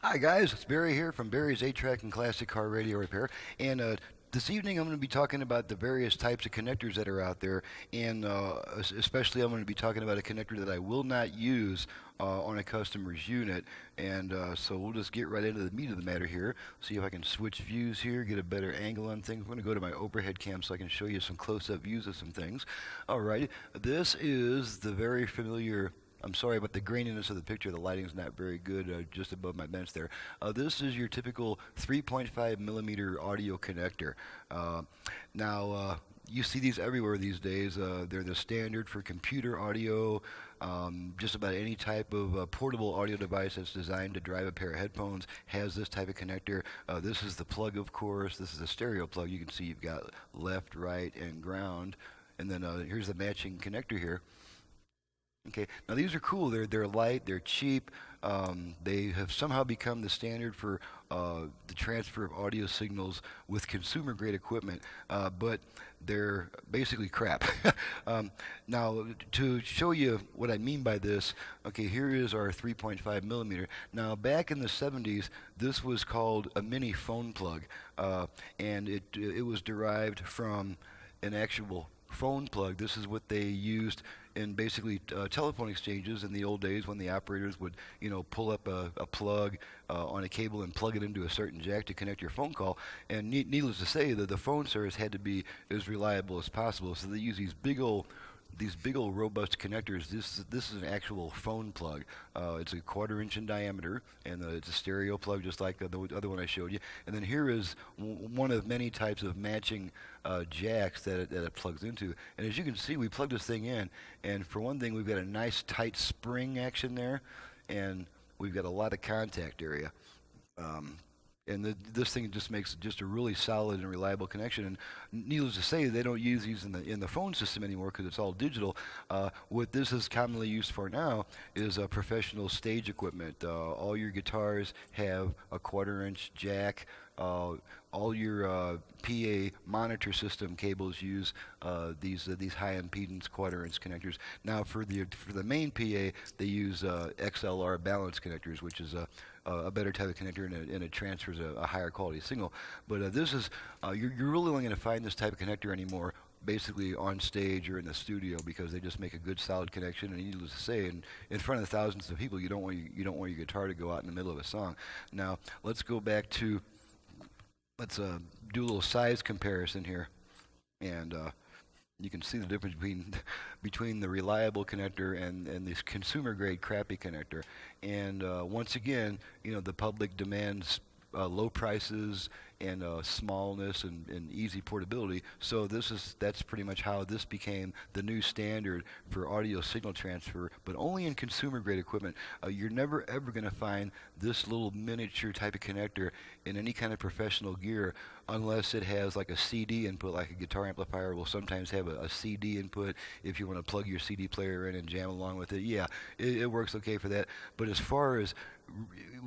Hi guys, it's Barry here from Barry's 8-Track and Classic Car Radio Repair, and this evening I'm going to be talking about the various types of connectors that are out there, and especially I'm going to be talking about a connector that I will not use on a customer's unit, and so we'll just get right into the meat of the matter here, see if I can switch views here, get a better angle on things. I'm going to go to my overhead cam so I can show you some close-up views of some things. Alright, this is the very familiar. I'm sorry about the graininess of the picture. The lighting's not very good just above my bench there. This is your typical 3.5 millimeter audio connector. Now, you see these everywhere these days. They're the standard for computer audio, just about any type of portable audio device that's designed to drive a pair of headphones has this type of connector. This is the plug, of course. This is a stereo plug. You can see you've got left, right, and ground. And then here's the matching connector here. Okay, now these are cool. They're light, they're cheap. They have somehow become the standard for the transfer of audio signals with consumer grade equipment, but they're basically crap. Now, to show you what I mean by this, okay, here is our 3.5 millimeter. Now, back in the 70s, this was called a mini phone plug, and it was derived from an actual phone plug. This is what they used in basically telephone exchanges in the old days when the operators would, pull up a plug on a cable and plug it into a certain jack to connect your phone call. And needless to say, that the phone service had to be as reliable as possible. So they use these big old robust connectors. This is an actual phone plug. It's a 1/4 inch in diameter, and it's a stereo plug just like the other one I showed you. And then here is one of many types of matching jacks that it plugs into. And as you can see, we plug this thing in, and for one thing, we've got a nice tight spring action there, and we've got a lot of contact area. And this thing just makes just a really solid and reliable connection. And needless to say, they don't use these in the phone system anymore because it's all digital. What this is commonly used for now is professional stage equipment. All your guitars have a 1/4 inch jack. All your PA monitor system cables use these high impedance 1/4 inch connectors. Now for the main PA, they use XLR balance connectors, which is a better type of connector, and it transfers a higher quality signal. But this is you're really only going to find this type of connector anymore basically on stage or in the studio because they just make a good solid connection. And needless to say, in front of thousands of people, you don't want your guitar to go out in the middle of a song. Now let's go back to let's do a little size comparison here, and you can see the difference between the reliable connector and this consumer grade crappy connector. And once again, the public demands low prices and smallness and easy portability. So that's pretty much how this became the new standard for audio signal transfer, but only in consumer grade equipment. You're never ever going to find this little miniature type of connector in any kind of professional gear unless it has like a CD input, like a guitar amplifier will sometimes have a CD input if you want to plug your CD player in and jam along with it. Yeah, it works okay for that. But as far as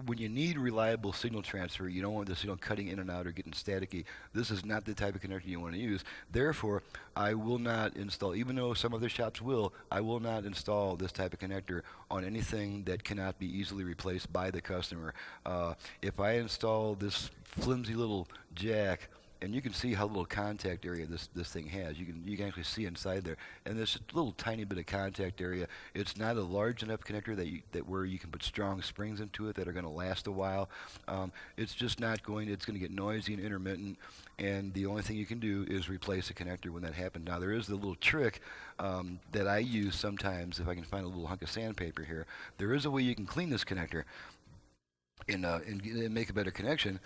when you need reliable signal transfer, you don't want the signal cutting in and out or getting staticky. This is not the type of connector you want to use. Therefore, I will not install, even though some other shops will, I will not install this type of connector on anything that cannot be easily replaced by the customer. If I install this flimsy little jack, and you can see how little contact area this thing has. You can actually see inside there, and there's a little tiny bit of contact area. It's not a large enough connector that where you can put strong springs into it that are going to last a while. It's just not going. It's going to get noisy and intermittent, and the only thing you can do is replace a connector when that happens. Now there is the little trick that I use sometimes if I can find a little hunk of sandpaper here. There is a way you can clean this connector and make a better connection.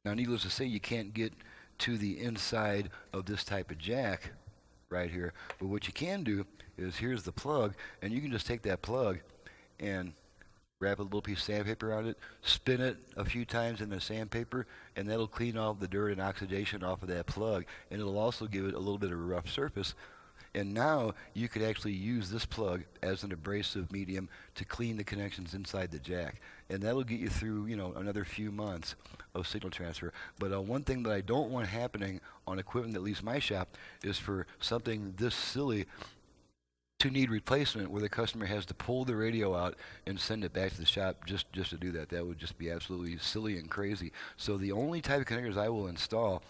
Now, needless to say, you can't get to the inside of this type of jack right here. But what you can do is here's the plug, and you can just take that plug and wrap a little piece of sandpaper around it, spin it a few times in the sandpaper, and that'll clean all the dirt and oxidation off of that plug. And it'll also give it a little bit of a rough surface. And now you could actually use this plug as an abrasive medium to clean the connections inside the jack. And that'll get you through, another few months of signal transfer. But one thing that I don't want happening on equipment that leaves my shop is for something this silly to need replacement where the customer has to pull the radio out and send it back to the shop just to do that. That would just be absolutely silly and crazy. So the only type of connectors I will install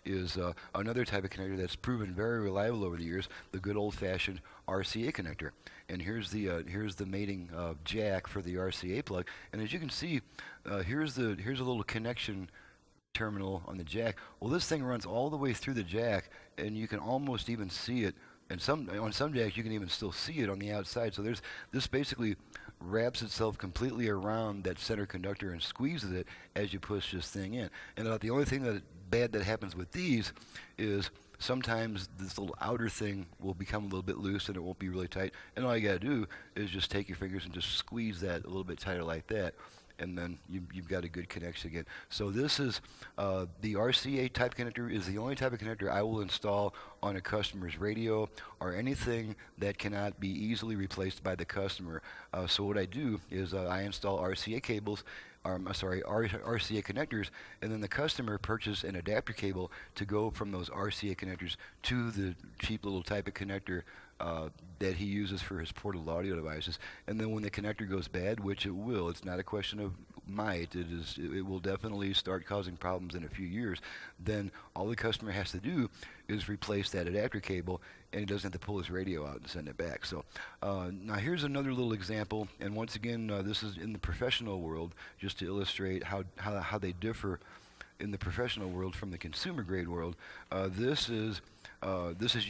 is another type of connector that's proven very reliable over the years, the good old-fashioned RCA connector. And here's the mating jack for the RCA plug. And as you can see, here's a little connection terminal on the jack. Well, this thing runs all the way through the jack, and you can almost even see it. And on some jacks, you can even still see it on the outside. So this basically wraps itself completely around that center conductor and squeezes it as you push this thing in. And the only thing bad that happens with these is sometimes this little outer thing will become a little bit loose and it won't be really tight. And all you got to do is just take your fingers and just squeeze that a little bit tighter like that. And then you've got a good connection again. So this is the RCA type connector is the only type of connector I will install on a customer's radio or anything that cannot be easily replaced by the customer. So what I do is I install RCA cables, RCA connectors, and then the customer purchases an adapter cable to go from those RCA connectors to the cheap little type of connector that he uses for his portable audio devices. And then when the connector goes bad, which it will, it's not a question of might, it will definitely start causing problems in a few years, then all the customer has to do is replace that adapter cable, and he doesn't have to pull his radio out and send it back. So now here's another little example, and once again, this is in the professional world, just to illustrate how they differ in the professional world from the consumer grade world. This is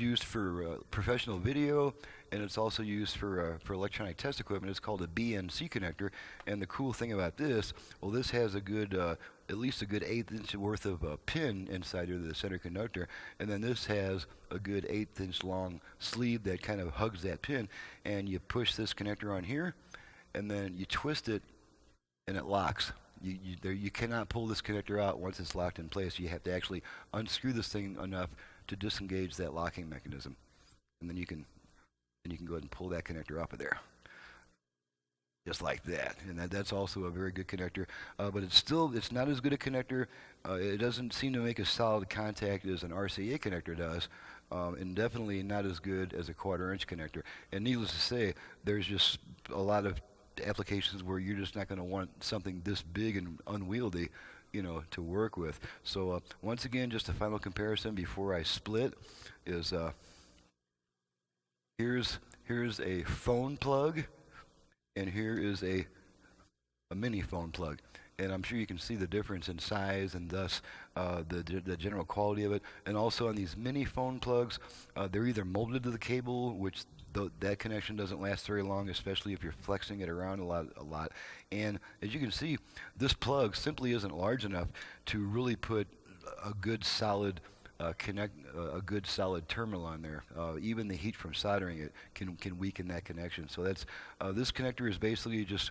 used for professional video, and it's also used for electronic test equipment. It's called a BNC connector, and the cool thing about this, well, this has a good, at least a good 1/8 inch worth of pin inside of the center conductor, and then this has a good 1/8 inch long sleeve that kind of hugs that pin, and you push this connector on here, and then you twist it, and it locks. You cannot pull this connector out once it's locked in place. You have to actually unscrew this thing enough to disengage that locking mechanism, and then you can go ahead and pull that connector off of there, just like that. And that's also a very good connector, but it's not as good a connector. It doesn't seem to make as solid contact as an RCA connector does, and definitely not as good as a 1/4 inch connector. And needless to say, there's just a lot of applications where you're just not going to want something this big and unwieldy, to work with. So once again, just a final comparison before I split is here's a phone plug, and here is a mini phone plug. And I'm sure you can see the difference in size and thus the general quality of it. And also on these mini phone plugs, they're either molded to the cable, which that connection doesn't last very long, especially if you're flexing it around a lot. And as you can see, this plug simply isn't large enough to really put a good solid a good solid terminal on there. Even the heat from soldering it can weaken that connection. So that's this connector is basically just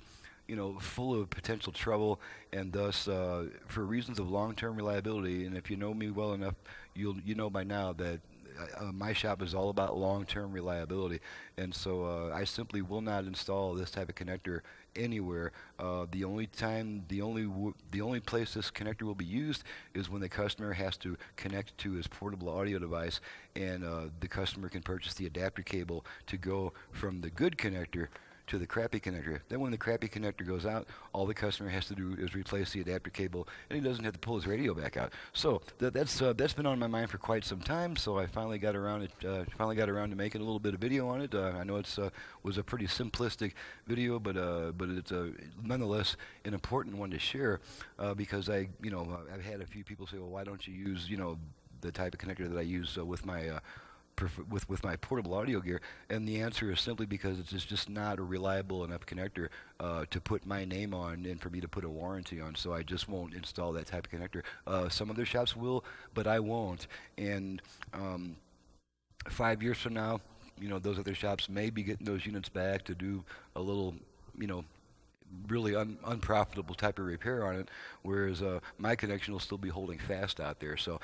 full of potential trouble, and thus for reasons of long-term reliability. And if you know me well enough, you know by now that my shop is all about long-term reliability, and so I simply will not install this type of connector anywhere. The only place this connector will be used is when the customer has to connect to his portable audio device, and the customer can purchase the adapter cable to go from the good connector to the crappy connector. Then when the crappy connector goes out, all the customer has to do is replace the adapter cable, and he doesn't have to pull his radio back out. So that's been on my mind for quite some time. So I finally got around to making a little bit of video on it. I know it's was a pretty simplistic video, but it's nonetheless an important one to share because I've had a few people say, well, why don't you use the type of connector that I use with my with my portable audio gear, and the answer is simply because it's just not a reliable enough connector to put my name on and for me to put a warranty on, so I just won't install that type of connector. Some other shops will, but I won't, and 5 years from now, those other shops may be getting those units back to do a little, really unprofitable type of repair on it, whereas my connection will still be holding fast out there. So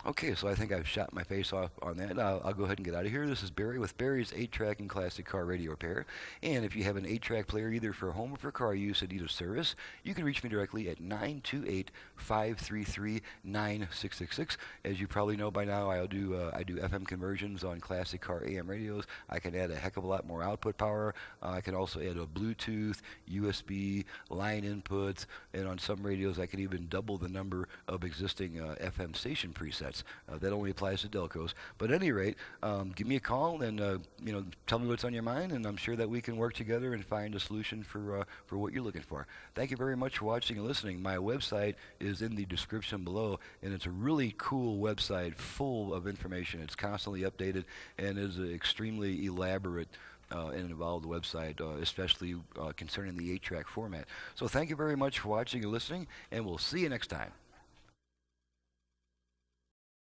Okay, so I think I've shot my face off on that. I'll go ahead and get out of here. This is Barry with Barry's 8-Track and Classic Car Radio Repair. And if you have an 8-track player either for home or for car use in need of service, you can reach me directly at 928-533-9666. As you probably know by now, I do FM conversions on classic car AM radios. I can add a heck of a lot more output power. I can also add a Bluetooth, USB, line inputs, and on some radios I can even double the number of existing FM station presets. That only applies to Delcos. But at any rate, give me a call and tell me what's on your mind, and I'm sure that we can work together and find a solution for what you're looking for. Thank you very much for watching and listening. My website is in the description below, and it's a really cool website full of information. It's constantly updated and is an extremely elaborate and involved website, especially concerning the 8-track format. So thank you very much for watching and listening, and we'll see you next time.